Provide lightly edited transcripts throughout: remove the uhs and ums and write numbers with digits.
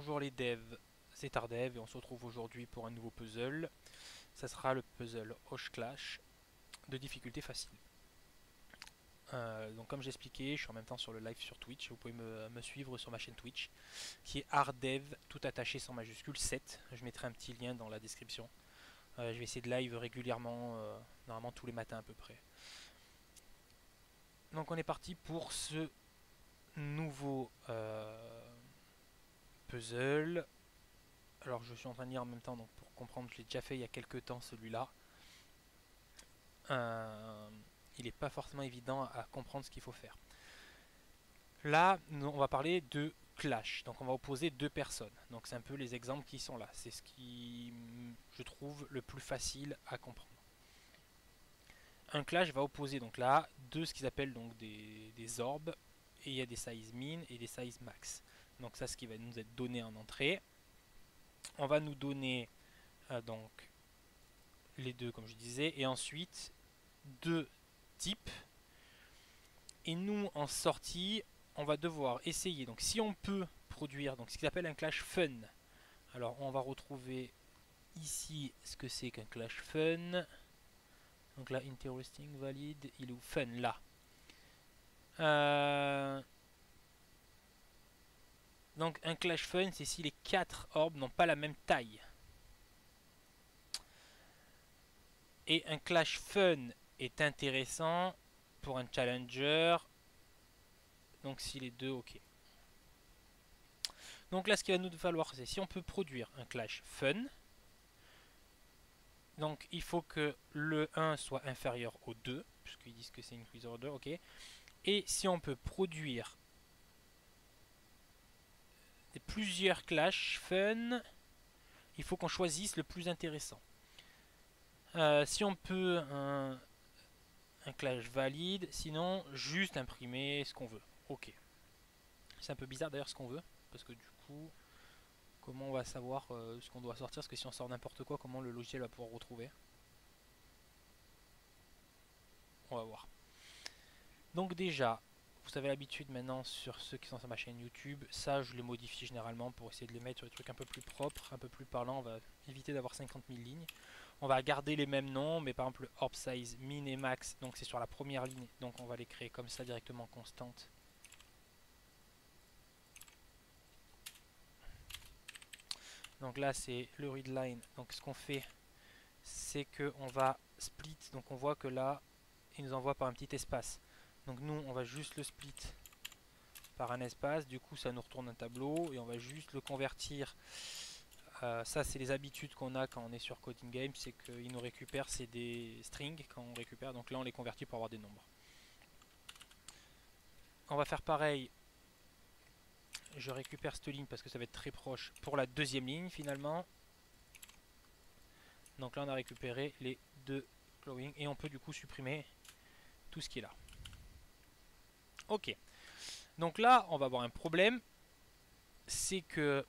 Bonjour les devs, c'est Tardev et on se retrouve aujourd'hui pour un nouveau puzzle. Ça sera le puzzle Hoche Clash de difficulté facile. Donc comme j'expliquais, je suis en même temps sur le live sur Twitch. Vous pouvez me suivre sur ma chaîne Twitch qui est Ardev, tout attaché sans majuscule 7. Je mettrai un petit lien dans la description. Je vais essayer de live régulièrement, normalement tous les matins à peu près. Donc on est parti pour ce nouveau puzzle. Alors je suis en train de lire en même temps, donc pour comprendre, je l'ai déjà fait il y a quelques temps celui-là. Il n'est pas forcément évident à comprendre ce qu'il faut faire. Là, on va parler de clash, donc on va opposer deux personnes. Donc c'est un peu les exemples qui sont là. C'est ce qui, je trouve, le plus facile à comprendre. Un clash va opposer donc là deux ce qu'ils appellent donc des orbes, et il y a des size min et des size max. Donc ça, ce qui va nous être donné en entrée. On va nous donner donc les deux comme je disais, et ensuite deux types. Et nous en sortie, on va devoir essayer. Donc si on peut produire donc ce qu'ils appellent un clash fun. Alors on va retrouver ici ce que c'est qu'un clash fun. Donc là, interesting, valide, il est où? Fun, là. Donc un clash fun, c'est si les 4 orbes n'ont pas la même taille. Et un clash fun est intéressant pour un challenger. Donc si les deux, ok. Donc là, ce qu'il va nous falloir, c'est si on peut produire un clash fun. Donc il faut que le 1 soit inférieur au 2, puisqu'ils disent que c'est une increase order, ok. Et si on peut produire plusieurs clash fun, il faut qu'on choisisse le plus intéressant. Si on peut un clash valide, sinon juste imprimer ce qu'on veut. Ok. C'est un peu bizarre d'ailleurs ce qu'on veut, parce que du coup, comment on va savoir ce qu'on doit sortir? Parce que si on sort n'importe quoi, comment le logiciel va pouvoir retrouver? On va voir. Donc déjà, vous avez l'habitude maintenant sur ceux qui sont sur ma chaîne YouTube, ça je les modifie généralement pour essayer de les mettre sur des trucs un peu plus propres, un peu plus parlants. On va éviter d'avoir 50 000 lignes. On va garder les mêmes noms, mais par exemple le orb size min et max, donc c'est sur la première ligne, donc on va les créer comme ça directement constantes. Donc là c'est le readline, donc ce qu'on fait c'est qu'on va split, donc on voit que là il nous envoie par un petit espace. Donc nous on va juste le split par un espace, du coup ça nous retourne un tableau et on va juste le convertir. Ça c'est les habitudes qu'on a quand on est sur Coding Game, c'est qu'il nous récupère, c'est des strings quand on récupère, donc là on les convertit pour avoir des nombres. On va faire pareil, je récupère cette ligne parce que ça va être très proche pour la deuxième ligne finalement. Donc là on a récupéré les deux glowing et on peut du coup supprimer tout ce qui est là. Ok, donc là on va avoir un problème, c'est que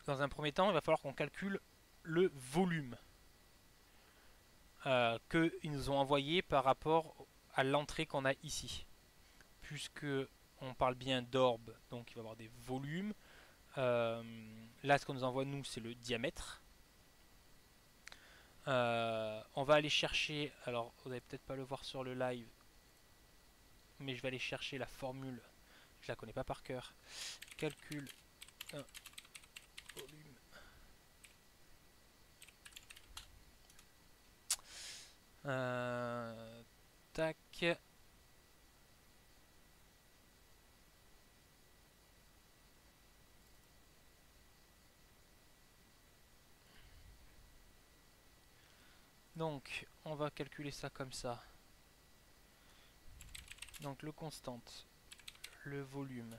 dans un premier temps il va falloir qu'on calcule le volume qu'ils nous ont envoyé par rapport à l'entrée qu'on a ici. Puisque on parle bien d'orbe, donc il va y avoir des volumes. Là, ce qu'on nous envoie, nous, c'est le diamètre. On va aller chercher, alors vous n'allez peut-être pas le voir sur le live, mais je vais aller chercher la formule. Je la connais pas par cœur. Calcul volume. Tac. Donc, on va calculer ça comme ça. Donc, le constante, le volume.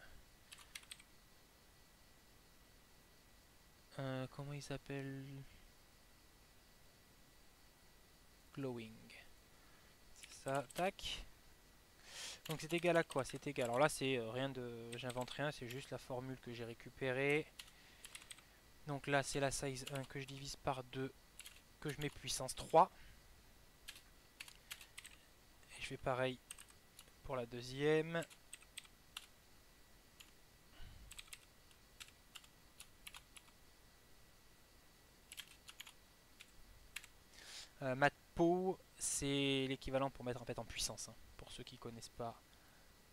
Comment il s'appelle? Glowing. C'est ça, tac. Donc c'est égal à quoi? C'est égal. Alors là, c'est rien de. J'invente rien, c'est juste la formule que j'ai récupérée. Donc là, c'est la size 1 que je divise par 2, que je mets puissance 3. Et je fais pareil pour la deuxième. Matpo, c'est l'équivalent pour mettre en fait en puissance, hein, pour ceux qui ne connaissent pas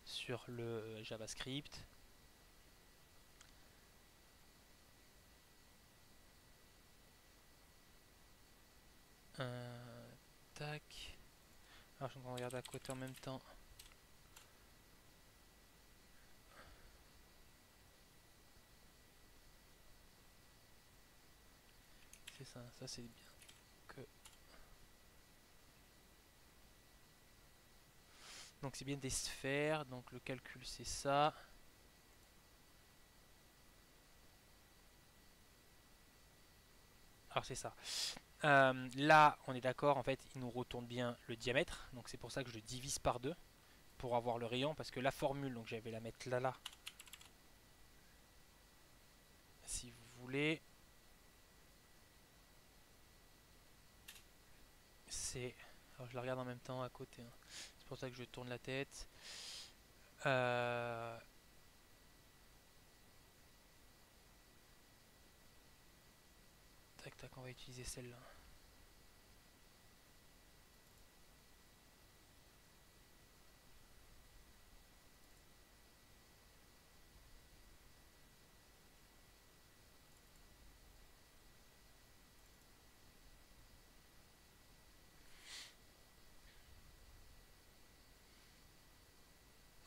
sur le JavaScript. Tac. Alors je suis en train de regarder à côté en même temps. C'est ça c'est bien que. Donc c'est bien des sphères, donc le calcul c'est ça. Alors c'est ça. Là on est d'accord, en fait il nous retourne bien le diamètre, donc c'est pour ça que je le divise par 2 pour avoir le rayon, parce que la formule, donc je vais la mettre là, si vous voulez. C'est... Alors je la regarde en même temps à côté, hein. C'est pour ça que je tourne la tête. Tac tac, on va utiliser celle-là.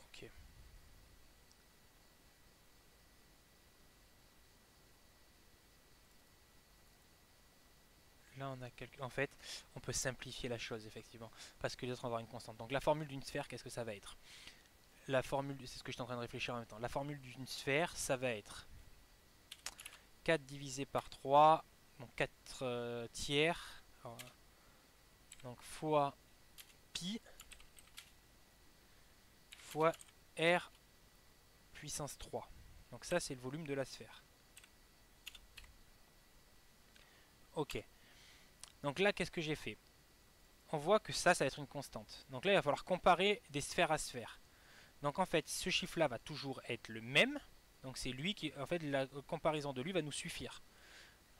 Ok. Là on a quelque... En fait, on peut simplifier la chose effectivement, parce que les autres on va avoir une constante. Donc la formule d'une sphère, qu'est-ce que ça va être? La formule, c'est ce que je suis en train de réfléchir en même temps. La formule d'une sphère, ça va être 4 divisé par 3, donc 4 tiers, alors, donc fois pi fois r puissance 3. Donc ça c'est le volume de la sphère. Ok. Donc là qu'est-ce que j'ai fait? On voit que ça va être une constante. Donc là il va falloir comparer des sphères à sphères. Donc en fait ce chiffre là va toujours être le même. Donc c'est lui qui, en fait la comparaison de lui va nous suffire.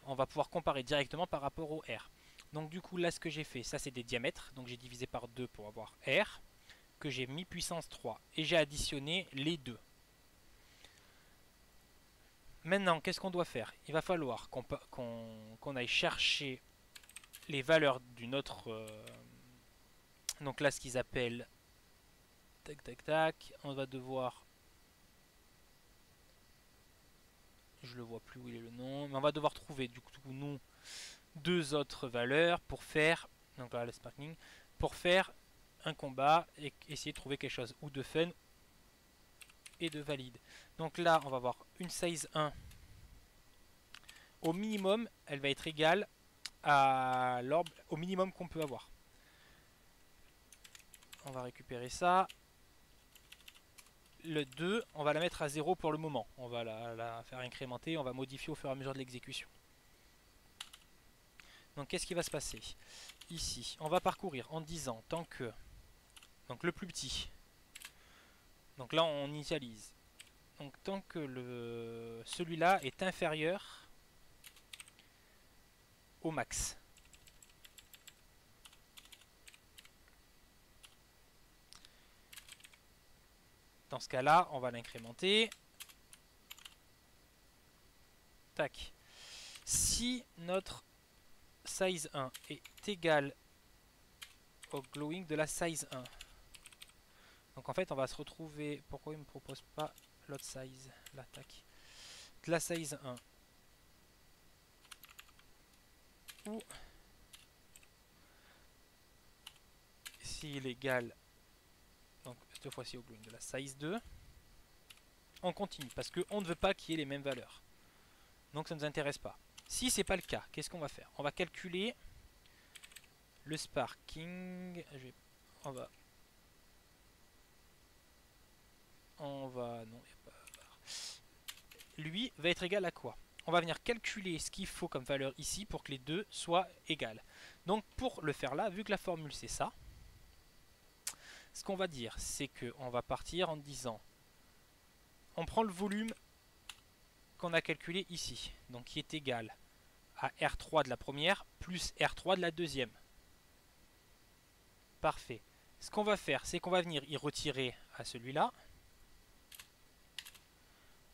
On va pouvoir comparer directement par rapport au R. Donc du coup là ce que j'ai fait, ça c'est des diamètres. Donc j'ai divisé par 2 pour avoir R, que j'ai mis puissance 3. Et j'ai additionné les deux. Maintenant, qu'est-ce qu'on doit faire? Il va falloir qu'on aille chercher les valeurs d'une autre... donc là, ce qu'ils appellent... Tac, tac, tac. On va devoir... Je le vois plus où il est le nom. Mais on va devoir trouver, du coup, nous, deux autres valeurs pour faire... Donc là, le sparkling. Pour faire un combat et essayer de trouver quelque chose ou de fun et de valide. Donc là, on va avoir une size 1. Au minimum, elle va être égale à l'orbe au minimum qu'on peut avoir. On va récupérer ça. Le 2, on va la mettre à 0 pour le moment. On va la faire incrémenter, on va modifier au fur et à mesure de l'exécution. Donc qu'est-ce qui va se passer? Ici, on va parcourir en disant tant que... Donc le plus petit. Donc là, on initialise. Donc tant que celui-là est inférieur au max. Dans ce cas-là, on va l'incrémenter. Tac. Si notre size 1 est égal au glowing de la size 1. Donc en fait, on va se retrouver... Pourquoi il ne me propose pas l'autre size? Là, tac. De la size 1. Ou s'il est égal, donc cette fois-ci au glowing de la size 2. On continue, parce qu'on ne veut pas qu'il y ait les mêmes valeurs. Donc ça ne nous intéresse pas. Si c'est pas le cas, qu'est-ce qu'on va faire? On va calculer le sparking. On va... Non, il n'y a pas... Lui va être égal à quoi? On va venir calculer ce qu'il faut comme valeur ici pour que les deux soient égales. Donc pour le faire là, vu que la formule c'est ça, ce qu'on va dire, c'est qu'on va partir en disant, on prend le volume qu'on a calculé ici, donc qui est égal à R3 de la première plus R3 de la deuxième. Parfait. Ce qu'on va faire, c'est qu'on va venir y retirer à celui-là.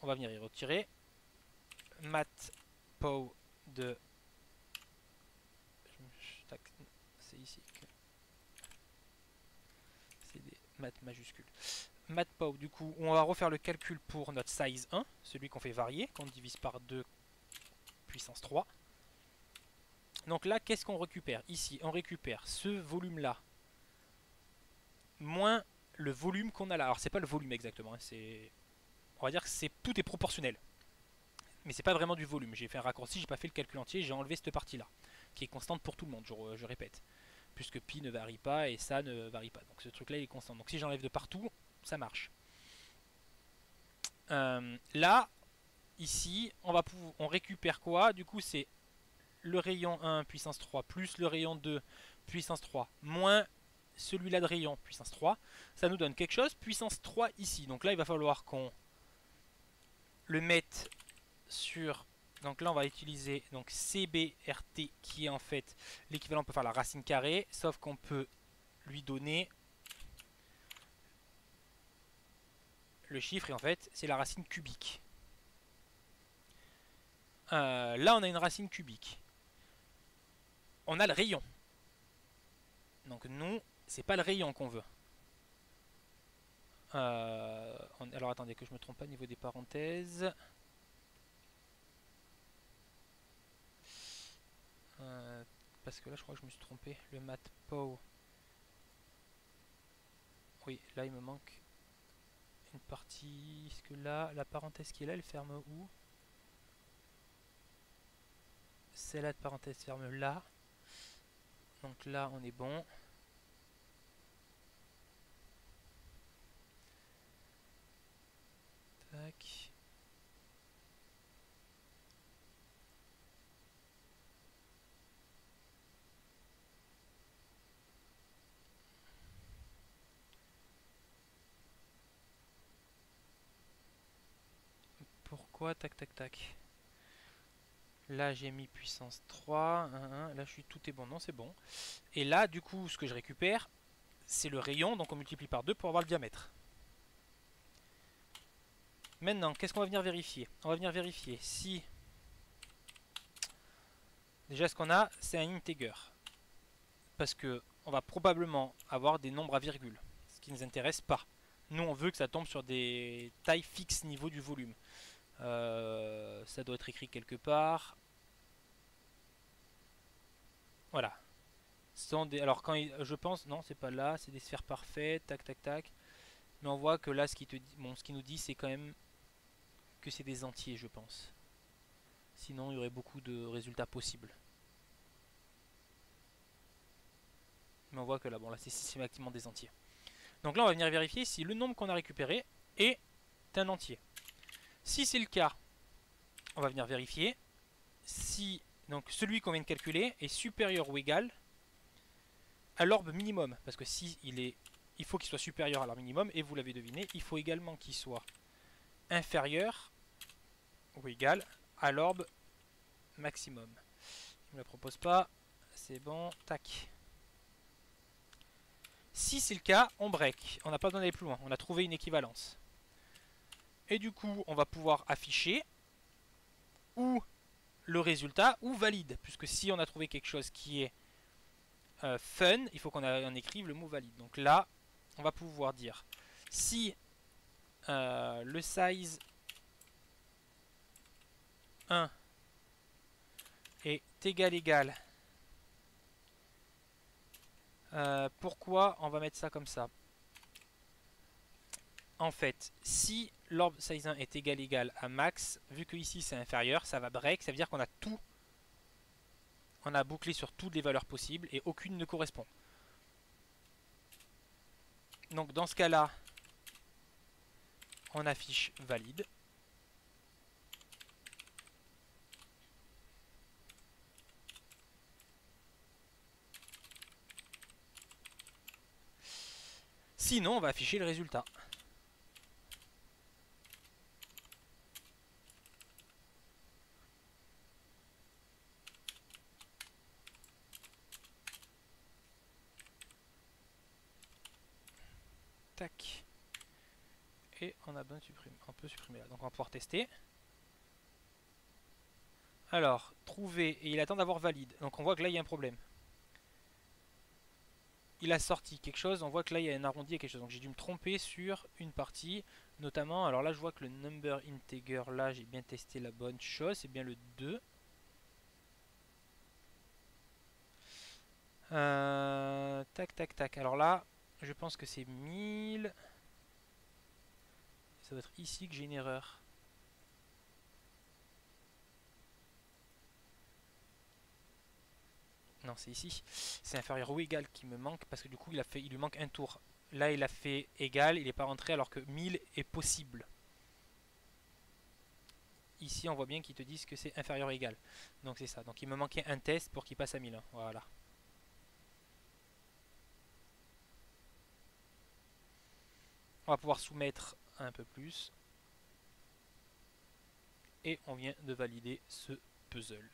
On va venir y retirer matPow de... C'est ici que... C'est des maths majuscules. matPow, du coup, on va refaire le calcul pour notre size 1, celui qu'on fait varier, qu'on divise par 2 puissance 3. Donc là, qu'est-ce qu'on récupère? Ici, on récupère ce volume-là, moins le volume qu'on a là. Alors, c'est pas le volume exactement, hein, on va dire que tout est proportionnel. Mais c'est pas vraiment du volume. J'ai fait un raccourci, j'ai pas fait le calcul entier, j'ai enlevé cette partie-là, qui est constante pour tout le monde, je répète. Puisque pi ne varie pas et ça ne varie pas. Donc ce truc-là, il est constant. Donc si j'enlève de partout, ça marche. Là, ici, on récupère quoi? Du coup, c'est le rayon 1 puissance 3 plus le rayon 2 puissance 3 moins celui-là de rayon puissance 3. Ça nous donne quelque chose, puissance 3 ici. Donc là, il va falloir qu'on le mette sur... Donc là, on va utiliser donc CBRT qui est en fait l'équivalent pour faire la racine carrée, sauf qu'on peut lui donner le chiffre et en fait, c'est la racine cubique. Là, on a une racine cubique. On a le rayon. Donc nous, c'est pas le rayon qu'on veut. Alors attendez que je me trompe pas au niveau des parenthèses. Parce que là, je crois que je me suis trompé. Le matPow. Oui, là, il me manque une partie. Est-ce que là, la parenthèse qui est là, elle ferme où? Celle-là de parenthèse ferme là. Donc là, on est bon. Tac. Pourquoi tac tac tac? Là j'ai mis puissance 3, là je suis tout est bon, non c'est bon. Et là du coup ce que je récupère c'est le rayon, donc on multiplie par 2 pour avoir le diamètre. Maintenant qu'est-ce qu'on va venir vérifier? On va venir vérifier si... Déjà ce qu'on a c'est un integer. Parce que on va probablement avoir des nombres à virgule, ce qui ne nous intéresse pas. Nous on veut que ça tombe sur des tailles fixes niveau du volume. Ça doit être écrit quelque part. Voilà. Alors quand je pense, non c'est pas là, c'est des sphères parfaites, tac tac tac. Mais on voit que là ce qui nous dit c'est quand même que c'est des entiers je pense. Sinon il y aurait beaucoup de résultats possibles. Mais on voit que là, bon là c'est systématiquement des entiers. Donc là on va venir vérifier si le nombre qu'on a récupéré est un entier. Si c'est le cas, on va venir vérifier si donc celui qu'on vient de calculer est supérieur ou égal à l'orbe minimum. Parce que si il faut qu'il soit supérieur à l'orbe minimum, et vous l'avez deviné, il faut également qu'il soit inférieur ou égal à l'orbe maximum. Il ne me le propose pas, c'est bon, tac. Si c'est le cas, on break, on n'a pas besoin d'aller plus loin, on a trouvé une équivalence. Et du coup, on va pouvoir afficher ou le résultat ou valide, puisque si on a trouvé quelque chose qui est fun, il faut qu'on en écrive le mot valide. Donc là, on va pouvoir dire si le size 1 est égal. Pourquoi on va mettre ça comme ça? En fait, si l'orb size 1 est égal à max, vu que ici c'est inférieur, ça va break, ça veut dire qu'on a tout. On a bouclé sur toutes les valeurs possibles et aucune ne correspond. Donc dans ce cas-là, on affiche valide. Sinon, on va afficher le résultat. tac. Et on a bien supprimé. On peut supprimer là. Donc on va pouvoir tester. Alors, trouver, et il attend d'avoir valide. Donc on voit que là il y a un problème. Il a sorti quelque chose, on voit que là il y a un arrondi et quelque chose. Donc j'ai dû me tromper sur une partie. Notamment, alors là je vois que le number integer, là j'ai bien testé la bonne chose, c'est bien le 2. Tac tac tac. Alors là, je pense que c'est 1000. Ça doit être ici que j'ai une erreur. Non, c'est ici. C'est inférieur ou égal qui me manque parce que du coup il lui manque un tour. Là il a fait égal, il n'est pas rentré alors que 1000 est possible. Ici on voit bien qu'ils te disent que c'est inférieur ou égal. Donc c'est ça. Donc il me manquait un test pour qu'il passe à 1000. Voilà. On va pouvoir soumettre un peu plus. Et on vient de valider ce puzzle.